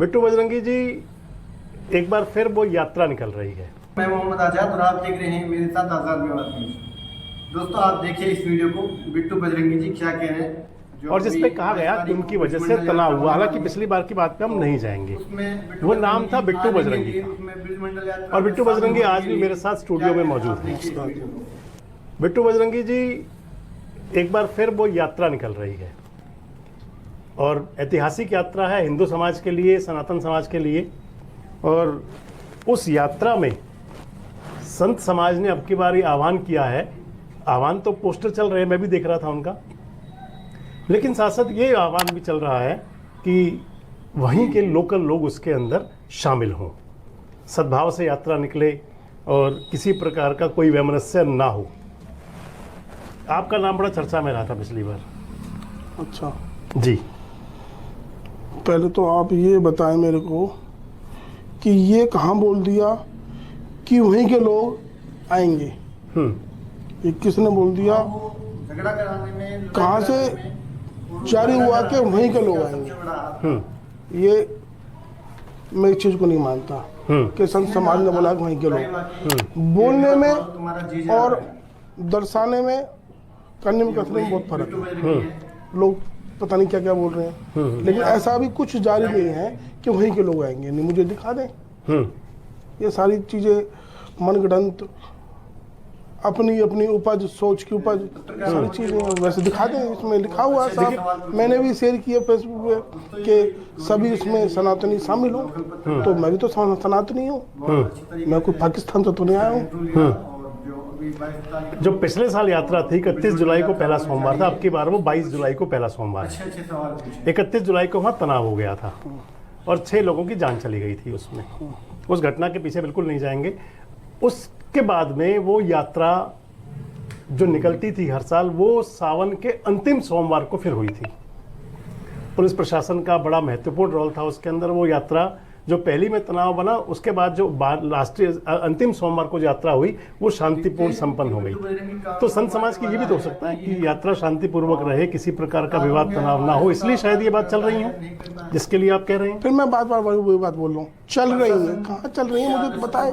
बिट्टू बजरंगी जी एक बार फिर वो यात्रा निकल रही है। मैं मोहम्मद आजाद और आप देख रहे हैं मेरे साथ आजाद मेवात न्यूज़। दोस्तों आप देखिए इस वीडियो को, बिट्टू बजरंगी जी क्या कह रहे हैं। और जिसपे कहा गया कि उनकी वजह से तनाव हुआ, हालांकि पिछली बार की बात पे हम नहीं जाएंगे। वो नाम था बिट्टू बजरंगी का। और बिट्टू बजरंगी आज भी मेरे साथ स्टूडियो में मौजूद है। बिट्टू बजरंगी जी एक बार फिर वो यात्रा निकल रही है और ऐतिहासिक यात्रा है हिंदू समाज के लिए, सनातन समाज के लिए। और उस यात्रा में संत समाज ने अब की बार आह्वान किया है। आह्वान तो पोस्टर चल रहे हैं, मैं भी देख रहा था उनका, लेकिन साथ साथ ये आह्वान भी चल रहा है कि वहीं के लोकल लोग उसके अंदर शामिल हों, सद्भाव से यात्रा निकले और किसी प्रकार का कोई वैमनस्य ना हो। आपका नाम बड़ा चर्चा में रहा था पिछली बार। अच्छा जी, पहले तो आप ये बताएं मेरे को कि ये कहाँ बोल दिया कि वहीं के लोग आएंगे? ये किसने बोल दिया? झगड़ा कराने में कहाँ से जारी हुआ कि वहीं के लोग आएंगे? ये मैं इस चीज़ को नहीं मानता कि संत समाज ने बोला कि वहीं के लोग। बोलने में और दर्शाने में, करने में, कसने में बहुत फर्क है। लोग पता नहीं क्या क्या बोल रहे हैं, लेकिन ऐसा भी कुछ जारी नहीं है कि वहीं के लोग आएंगे। नहीं, मुझे दिखा दें। ये सारी चीज़ें मनगढ़ंत, अपनी अपनी उपज, सोच की उपज, सारी चीज़ें वैसे दिखा दें। इसमें लिखा हुआ है साहब, मैंने भी शेयर किया फेसबुक पे कि सभी इसमें सनातनी शामिल हो। तो मैं भी तो सनातनी हूँ, मैं कोई पाकिस्तान से तो नहीं आया हूँ। जो पिछले साल यात्रा थी 31 जुलाई को पहला सोमवार था, अब की बार वो 22 जुलाई को पहला सोमवार है। 31 जुलाई को वहाँ तनाव हो गया था और 6 लोगों की जान चली गई थी उसमें। उस घटना के पीछे बिल्कुल नहीं जाएंगे। उसके बाद में वो यात्रा जो निकलती थी हर साल, वो सावन के अंतिम सोमवार को फिर हुई थी। पुलिस प्रशासन का बड़ा महत्वपूर्ण रोल था उसके अंदर। वो यात्रा जो पहली में तनाव बना, उसके बाद जो राष्ट्रीय अंतिम सोमवार को यात्रा हुई वो शांतिपूर्ण संपन्न हो गई। तो संत समाज की ये भी तो हो सकता है कि यात्रा शांतिपूर्वक रहे, किसी प्रकार का विवाद तनाव ना हो, इसलिए शायद ये बात चल रही है जिसके लिए आप कह रहे हैं। फिर मैं बार बार वही बात बोल रहा हूँ, चल रही है। कहाँ चल रही है मुझे बताए?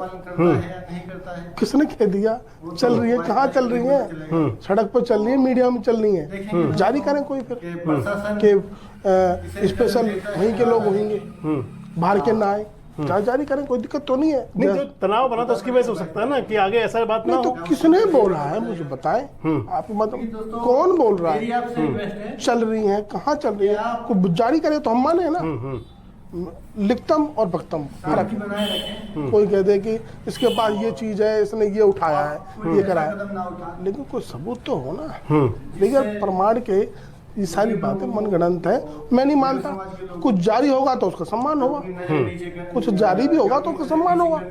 किसने कह दिया चल रही है? कहाँ चल रही है? सड़क पर चल रही है, मीडिया में चल रही है। जारी करें कोई फिर कि स्पेशल वहीं के लोग होंगे, बाहर के ना आए। जारी करें, कोई दिक्कत तो नहीं है। नहीं, जो तनाव बना तो उसकी वजह से हो सकता है ना कि आगे ऐसा बात ना हो। तो किसने बोला है मुझे बताएं। आप मतलब कौन बोल रहा है? चल रही है, कहाँ चल रही है? कोई जारी करे तो हम माने ना। लिखतम और भक्तम फर्क है। कोई कह दे कि इसके पास ये चीज है, इसने ये उठाया है, ये करा है, लेकिन कोई सबूत तो हो ना। लेकिन प्रमाण के ये सारी बातें मनगढ़ंत है, मैं नहीं मानता। कुछ जारी होगा तो उसका सम्मान होगा, कुछ जारी भी होगा तो उसका सम्मान होगा।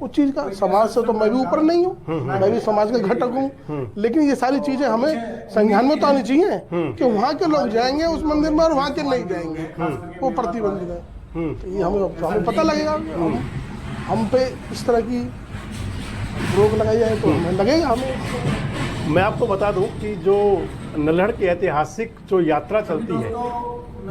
उस चीज का, समाज से तो मैं भी ऊपर नहीं हूँ, मैं भी समाज का घटक हूँ। लेकिन ये सारी चीजें हमें संज्ञान में तो आनी चाहिए कि वहाँ के लोग जाएंगे उस मंदिर में और वहाँ के नहीं जाएंगे, वो प्रतिबंधित है। तो ये हमें पता लगेगा। हम पे इस तरह की रोक लगाई जाए तो हमें लगेगा। हमें मैं आपको बता दूं कि जो नल्हड़ की ऐतिहासिक जो यात्रा चलती है,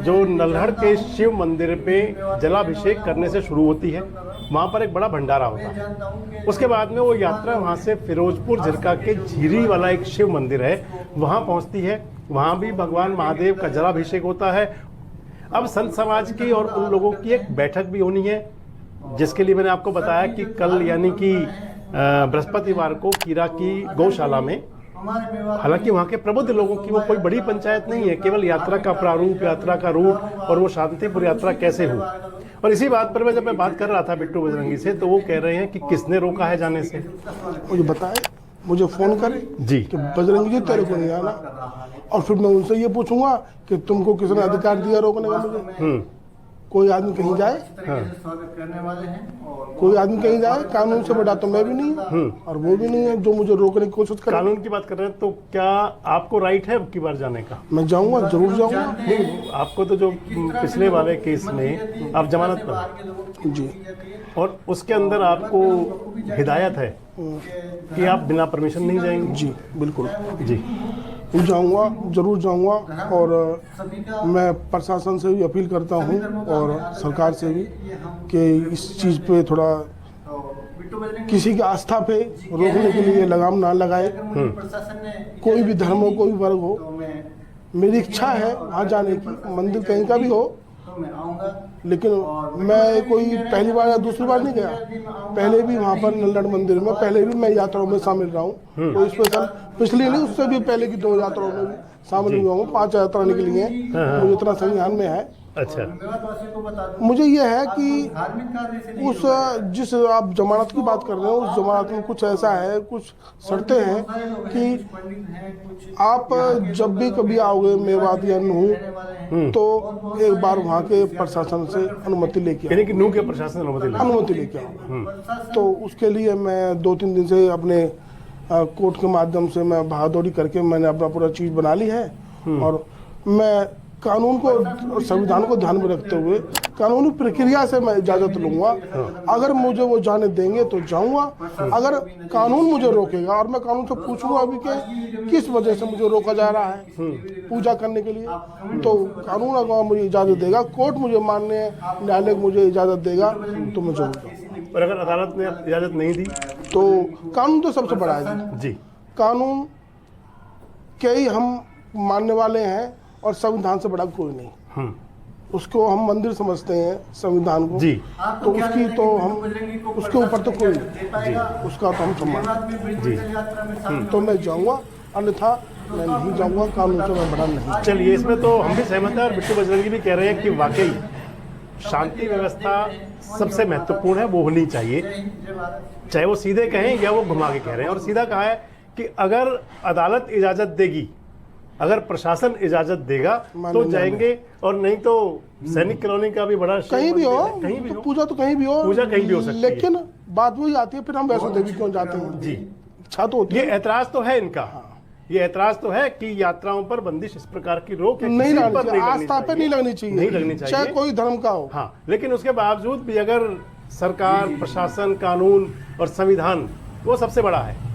जो नल्हड़ के शिव मंदिर पे जलाभिषेक करने से शुरू होती है, वहाँ पर एक बड़ा भंडारा होता है। उसके बाद में वो यात्रा वहाँ से फिरोजपुर झिरका के झीरी वाला एक शिव मंदिर है, वहाँ पहुँचती है। वहाँ भी भगवान महादेव का जलाभिषेक होता है। अब संत समाज की और उन लोगों की एक बैठक भी होनी है, जिसके लिए मैंने आपको बताया कि कल यानी कि बृहस्पतिवार को कीरा की गौशाला में, हालांकि वहाँ के प्रबुद्ध लोगों की वो कोई बड़ी पंचायत नहीं है, केवल यात्रा का प्रारूप, यात्रा का रूट और वो शांतिपूर्ण यात्रा कैसे हो। और इसी बात पर जब मैं बात कर रहा था बिट्टू बजरंगी से, तो वो कह रहे हैं कि किसने रोका है जाने से। मुझे बताए, मुझे फोन करे जी कि बजरंगी जी तेरे को नहीं आना, और फिर मैं उनसे ये पूछूंगा कि तुमको किसने अधिकार दिया रोकने का मुझे। कोई आदमी कहीं जाए, कोई आदमी कहीं जाए, कानून से बड़ा तो मैं भी नहीं हूँ और वो भी नहीं है जो मुझे रोकने की कोशिश करे। कानून की बात कर रहे हैं तो क्या आपको राइट है अब की बार जाने का? मैं जाऊंगा, जरूर जाऊंगा। नहीं, आपको तो जो पिछले वाले केस में आप जमानत पर जी, और उसके अंदर आपको हिदायत है कि आप बिना परमिशन नहीं जाएंगे। जी बिल्कुल जी। जाऊंगा, जरूर जाऊंगा। और सभी का मैं प्रशासन से भी अपील करता हूं और सरकार से भी कि इस चीज़ पे थोड़ा तो बिट्टू बजरंगी किसी की आस्था पे रोकने के लिए लगाम ना लगाए। प्रशासन ने कोई भी धर्म हो, कोई भी वर्ग हो, तो मैं मेरी इच्छा है वहाँ जाने की, मंदिर कहीं का भी हो, तो मैं आऊँगा। लेकिन मैं कोई पहली बार या दूसरी बार नहीं गया। पहले भी वहाँ पर नल्लड़ मंदिर में पहले भी मैं यात्राओं में शामिल रहा हूँ। कोई स्पेशल पिछली नहीं, उससे भी पहले की 2 यात्राओं में भी शामिल हुआ हूँ। 5 यात्रा निकली हैं, मुझे इतना संज्ञान में है। अच्छा, मेवातवासियों को बता दूं, मुझे ये है कि धार्मिक कार्य से नहीं उस जिस आप जमानत की बात कर रहे हो, उस जमानत में कुछ ऐसा है, कुछ शर्तें हैं कि पंडित हैं, कुछ आप जब भी कभी आओगे मेवात या नूह, तो एक बार वहाँ के प्रशासन से अनुमति लेके आओ, यानी कि नूह के प्रशासन अनुमति लेके आओ। तो उसके लिए मैं 2-3 दिन से अपने कोर्ट के माध्यम से मैं बहादुरी करके मैंने अपना पूरा चीज़ बना ली है। और मैं कानून को और संविधान को ध्यान में रखते हुए कानूनी प्रक्रिया से मैं इजाज़त लूँगा। अगर मुझे वो जाने देंगे तो जाऊँगा, अगर कानून मुझे रोकेगा और मैं कानून से पूछूंगा अभी कि किस वजह से मुझे रोका जा रहा है पूजा करने के लिए, तो कानून अगर मुझे इजाज़त देगा, कोर्ट मुझे मानने न्यायालय मुझे इजाज़त देगा तो मैं जरूर जाऊँगा। और अगर अदालत ने इजाजत नहीं दी तो कानून तो सबसे बड़ा है जी, कानून के ही हम मानने वाले हैं और संविधान से बड़ा कोई नहीं। उसको हम मंदिर समझते हैं संविधान को जी। तो उसकी तो हम उसके ऊपर तो कोई नहीं, उसका तो हम सम्मान जी। तो मैं जाऊंगा, अन्यथा मैं नहीं जाऊंगा, कानून से मैं बड़ा नहीं। चलिए, इसमें तो हम भी सहमत हैं और बिट्टू बजरंगी भी कह रहे हैं कि वाकई शांति व्यवस्था सबसे महत्वपूर्ण है, वो होनी चाहिए, चाहे वो सीधे कहें या वो घुमा के कह रहे हैं। और सीधा कहा है कि अगर अदालत इजाजत देगी, अगर प्रशासन इजाजत देगा तो जाएंगे, और नहीं तो सैनिक कॉलोनी का भी बड़ा कहीं भी हो, कहीं भी तो हो, पूजा तो कहीं भी हो, पूजा कहीं भी हो सकती है। लेकिन बात वही आती है, फिर हम वैष्णो देवी क्यों जाते हैं? जी, इच्छा तो होती ये है। ऐतराज तो है इनका, ये ऐतराज तो है कि यात्राओं पर बंदिश, इस प्रकार की रोक नहीं लगनी चाहिए, आस्था पे नहीं लगनी चाहिए, नहीं लगनी चाहिए, चाहे कोई धर्म का हो। हाँ, लेकिन उसके बावजूद भी अगर सरकार, प्रशासन, कानून और संविधान, वो सबसे बड़ा है।